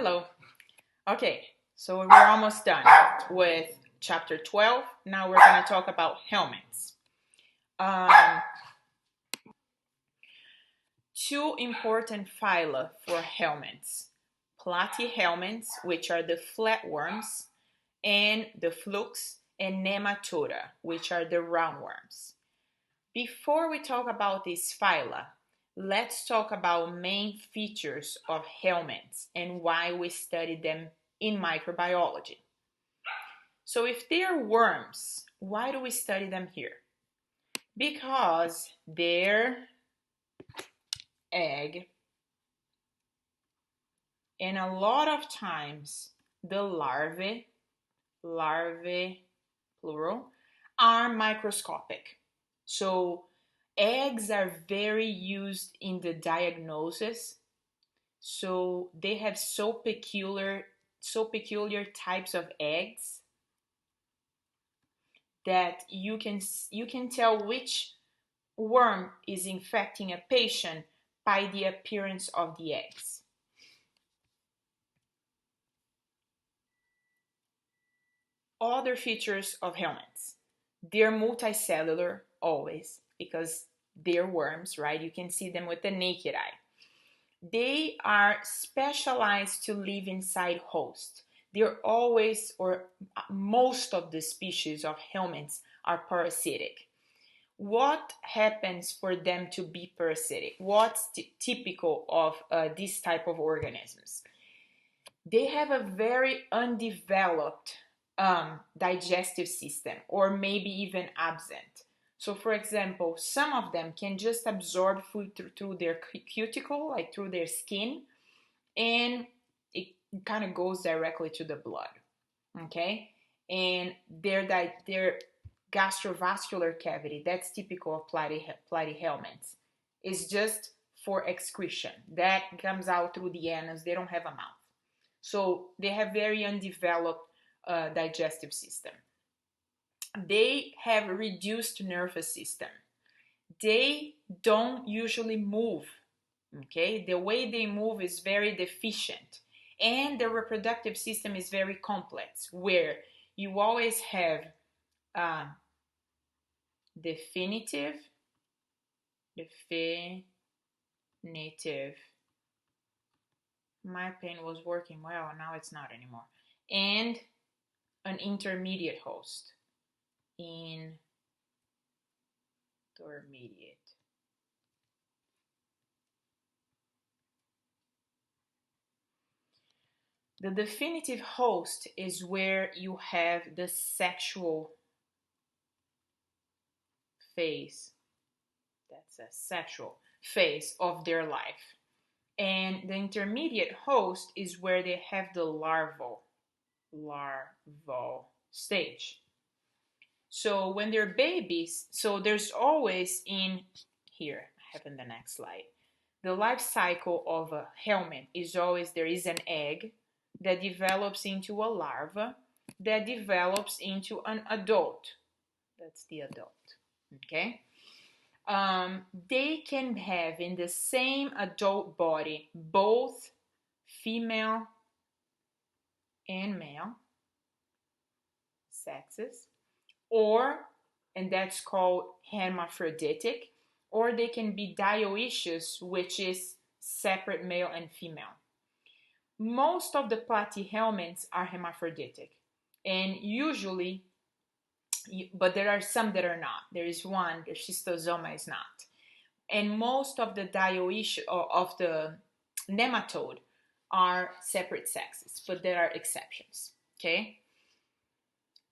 Hello. Okay, so we're almost done with chapter 12. Now we're going to talk about helminths. Two important phyla for helminths: platyhelminths, which are the flatworms, and the flukes, and nematoda, which are the roundworms. Before we talk about these phyla, let's talk about main features of helminths and why we study them in microbiology. So if they're worms, why do we study them here? Because their egg, and a lot of times the larvae plural, are microscopic. So eggs are very used in the diagnosis. So they have so peculiar types of eggs that you can tell which worm is infecting a patient by the appearance of the eggs. Other features of helminths: they're multicellular always because they're worms, right? You can see them with the naked eye. They are specialized to live inside hosts. They're always, or most of the species of helminths are parasitic. What happens for them to be parasitic? What's typical of this type of organisms? They have a very undeveloped digestive system, or maybe even absent. So for example, some of them can just absorb food through their cuticle, like through their skin, and it kind of goes directly to the blood, okay? And their gastrovascular cavity, that's typical of platyhelminths, is just for excretion. That comes out through the anus. They don't have a mouth. So they have very undeveloped digestive system. They have a reduced nervous system. They don't usually move, okay? The way they move is very deficient. And the reproductive system is very complex, where you always have definitive, my pen was working well, now it's not anymore, and an intermediate host. Intermediate. The definitive host is where you have the sexual phase. That's a sexual phase of their life. And the intermediate host is where they have the larval stage. So when they're babies, so there's always in here, I have in the next slide, the life cycle of a helminth is always there is an egg that develops into a larva that develops into an adult. That's the adult, okay? They can have in the same adult body both female and male sexes, or, and that's called hermaphroditic, or they can be dioecious, which is separate male and female. Most of the platyhelminths are hermaphroditic, and usually, but there are some that are not. There is one, the schistosoma is not. And most of the dioecious, of the nematode, are separate sexes, but there are exceptions, okay?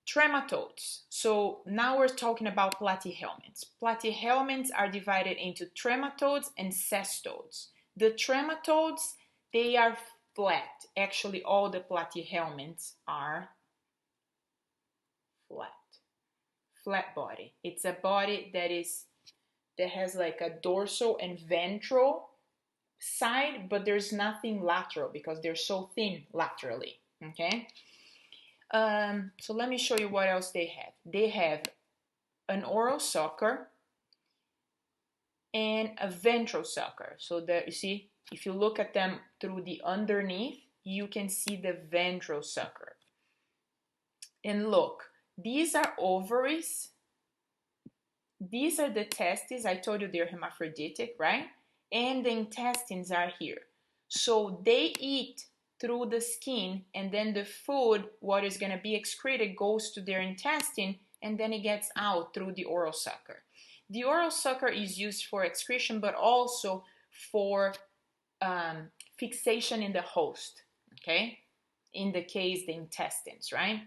Trematodes. So now we're talking about platyhelminths. Platyhelminths are divided into trematodes and cestodes. The trematodes, they are flat. Actually, all the platyhelminths are flat body. It's a body that has like a dorsal and ventral side, but there's nothing lateral because they're so thin laterally, okay? So let me show you what else they have. They have an oral sucker and a ventral sucker. So that you see, if you look at them through the underneath, you can see the ventral sucker. And look, these are ovaries. These are the testes. I told you they're hermaphroditic, right? And the intestines are here. So they eat through the skin, and then the food, what is going to be excreted, goes to their intestine, and then it gets out through the oral sucker. The oral sucker is used for excretion, but also for fixation in the host, okay? In the case, the intestines, right?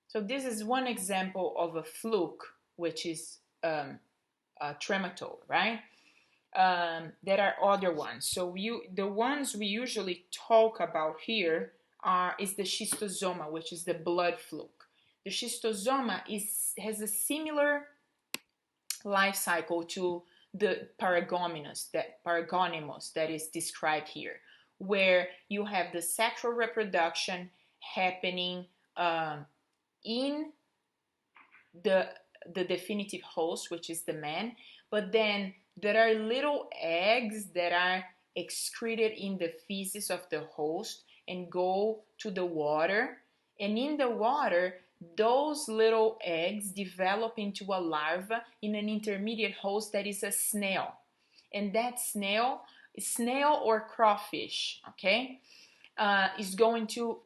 So this is one example of a fluke, which is a trematode, right? There are other ones. So the ones we usually talk about here is the schistosoma, which is the blood fluke. The schistosoma has a similar life cycle to the paragonimus that is described here, where you have the sexual reproduction happening in the definitive host, which is the man, but then there are little eggs that are excreted in the feces of the host and go to the water, and in the water those little eggs develop into a larva in an intermediate host that is a snail, and that snail or crawfish, okay, is going to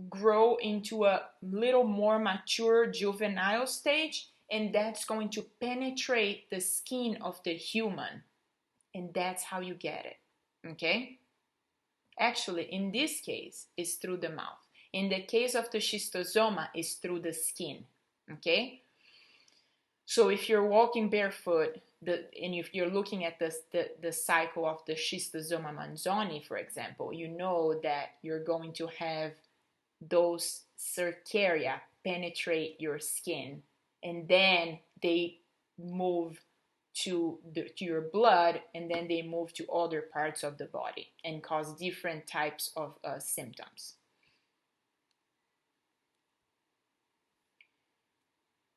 grow into a little more mature juvenile stage, and that's going to penetrate the skin of the human, and that's how you get it, okay? Actually, in this case, it's through the mouth. In the case of the schistosoma, it's through the skin, okay? So if you're walking barefoot, and if you're looking at the cycle of the schistosoma manzoni, for example, you know that you're going to have those cercaria penetrate your skin, and then they move to your blood, and then they move to other parts of the body and cause different types of symptoms.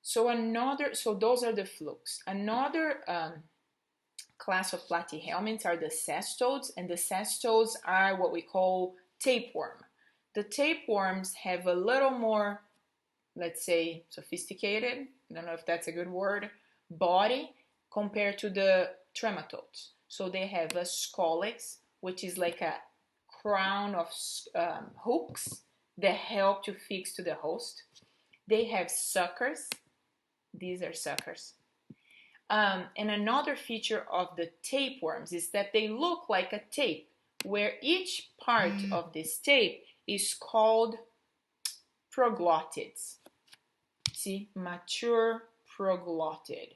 So those are the flukes. Another class of platyhelminths are the cestodes, and the cestodes are what we call tapeworm. The tapeworms have a little more, let's say, sophisticated, I don't know if that's a good word, body compared to the trematodes. So they have a scolex, which is like a crown of hooks that help to fix to the host. They have suckers. These are suckers. And another feature of the tapeworms is that they look like a tape, where each part of this tape is called proglottids. See, mature proglottid.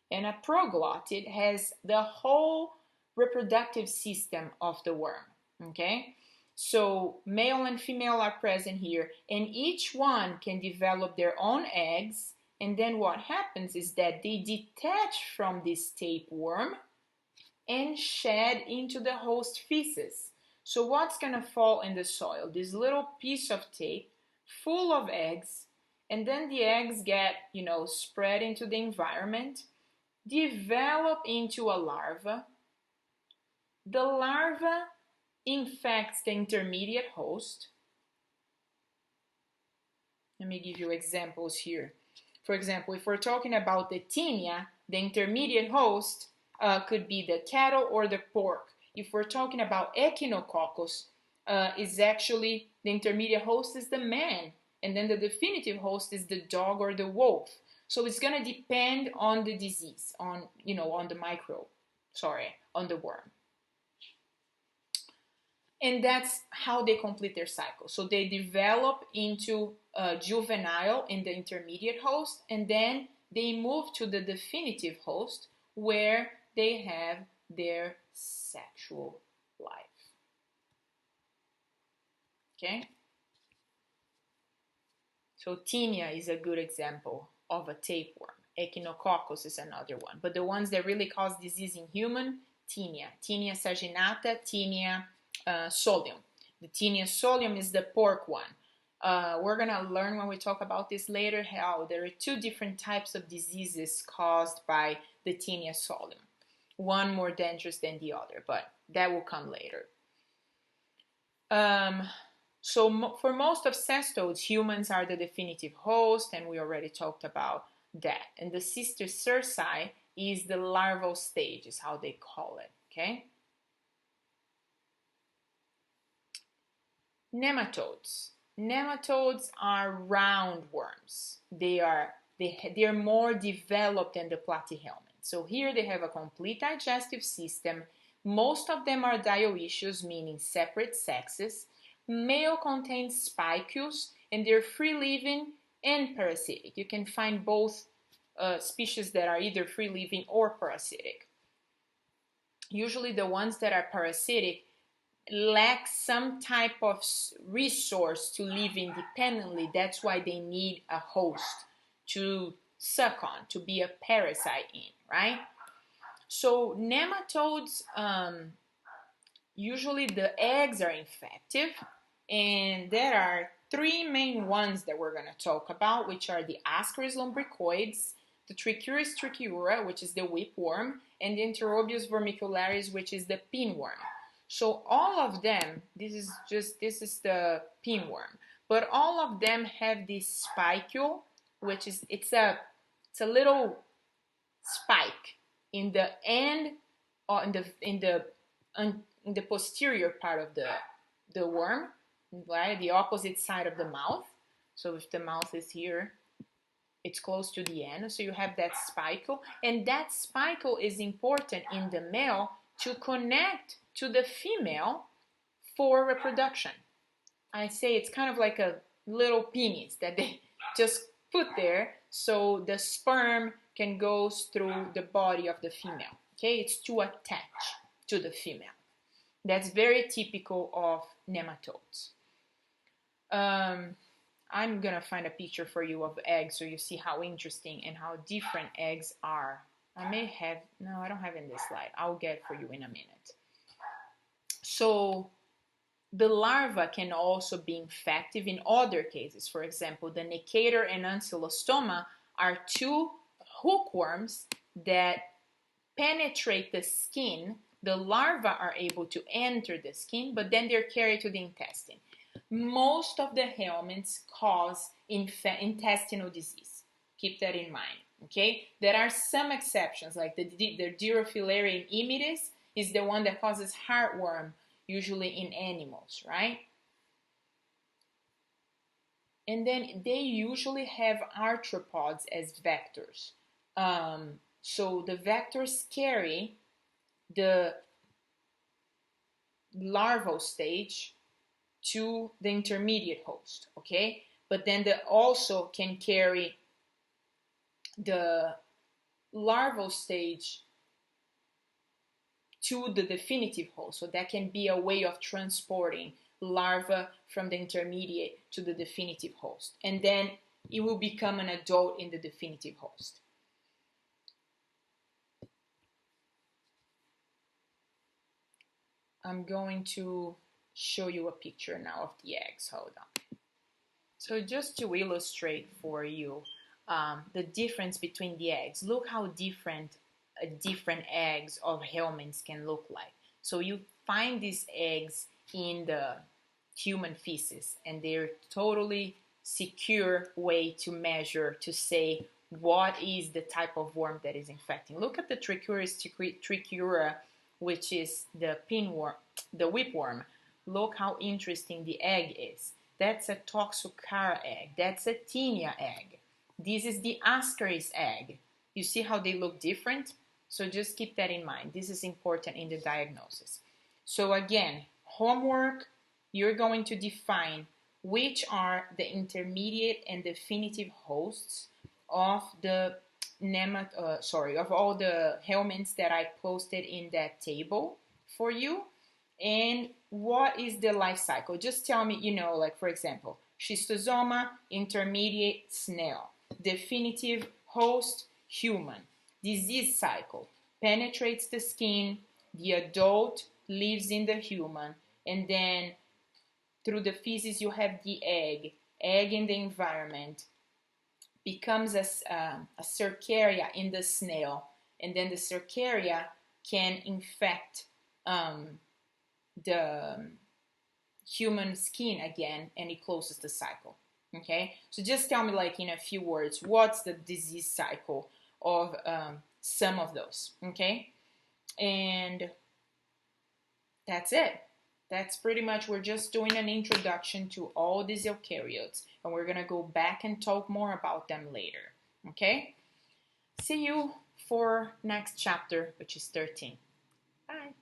And a proglottid has the whole reproductive system of the worm, okay? So male and female are present here, and each one can develop their own eggs, and then what happens is that they detach from this tapeworm and shed into the host feces. So what's going to fall in the soil? This little piece of tape full of eggs, and then the eggs get, spread into the environment, develop into a larva. The larva infects the intermediate host. Let me give you examples here. For example, if we're talking about the tinea, the intermediate host could be the cattle or the pork. If we're talking about echinococcus, is actually the intermediate host is the man, and then the definitive host is the dog or the wolf. So it's going to depend on the disease, on the microbe, on the worm. And that's how they complete their cycle. So they develop into juvenile in the intermediate host, and then they move to the definitive host where they have their sexual life. Okay? So tinea is a good example of a tapeworm. Echinococcus is another one. But the ones that really cause disease in human, tinea saginata, tinea solium. The tinea solium is the pork one. We're going to learn when we talk about this later how there are two different types of diseases caused by the tinea solium. One more dangerous than the other, but that will come later. Um, for most of cestodes, humans are the definitive host, and we already talked about that. And the sister cerci is the larval stage, is how they call it, okay? Nematodes. Nematodes are roundworms. They are more developed than the platyhelminths. So here they have a complete digestive system. Most of them are dioecious, meaning separate sexes. Male contains spicules, and they're free-living and parasitic. You can find both species that are either free-living or parasitic. Usually the ones that are parasitic lack some type of resource to live independently. That's why they need a host to suck on, to be a parasite in, right? So nematodes, usually the eggs are infective, and there are three main ones that we're going to talk about, which are the Ascaris lumbricoides, the Trichuris trichiura, which is the whipworm, and the Enterobius vermicularis, which is the pinworm. So all of them, this is the pinworm, but all of them have this spicule, which is it's a little spike in the end, or in the posterior part of the worm, right? The opposite side of the mouth. So if the mouth is here, it's close to the end. So you have that spicule, and that spicule is important in the male to connect to the female for reproduction. I say it's kind of like a little penis that they just put there so the sperm can go through the body of the female. Okay, it's to attach to the female. That's very typical of nematodes. I'm gonna find a picture for you of eggs so you see how interesting and how different eggs are. I may have, no, I don't have in this slide. I'll get for you in a minute. So the larva can also be infective in other cases. For example, the Necator and Ancylostoma are two hookworms that penetrate the skin. The larvae are able to enter the skin, but then they're carried to the intestine. Most of the helminths cause intestinal disease. Keep that in mind, okay? There are some exceptions, like the Dirophilarium immitis is the one that causes heartworm, usually in animals, right? And then they usually have arthropods as vectors. So the vectors carry the larval stage to the intermediate host, okay? But then they also can carry the larval stage to the definitive host. So that can be a way of transporting larva from the intermediate to the definitive host. And then it will become an adult in the definitive host. I'm going to show you a picture now of the eggs. Hold on. So just to illustrate for you the difference between the eggs, look how different eggs of helminths can look like. So you find these eggs in the human feces, and they're totally secure way to measure, to say what is the type of worm that is infecting. Look at the Trichuris trichiura, which is the pinworm, the whipworm. Look how interesting the egg is. That's a Toxocara egg. That's a Tinea egg. This is the Ascaris egg. You see how they look different? So just keep that in mind. This is important in the diagnosis. So again, homework, you're going to define which are the intermediate and definitive hosts of the of all the helminths that I posted in that table for you. And what is the life cycle? Just tell me, like for example, schistosoma, intermediate, snail. Definitive host, human. Disease cycle, penetrates the skin, the adult lives in the human, and then through the feces you have the egg in the environment, becomes a cercaria in the snail, and then the cercaria can infect the human skin again, and it closes the cycle. Okay, so just tell me, like, in a few words, what's the disease cycle of some of those. Okay, and that's it. That's pretty much, we're just doing an introduction to all these eukaryotes, and we're gonna go back and talk more about them later. Okay, see you for next chapter, which is 13. Bye.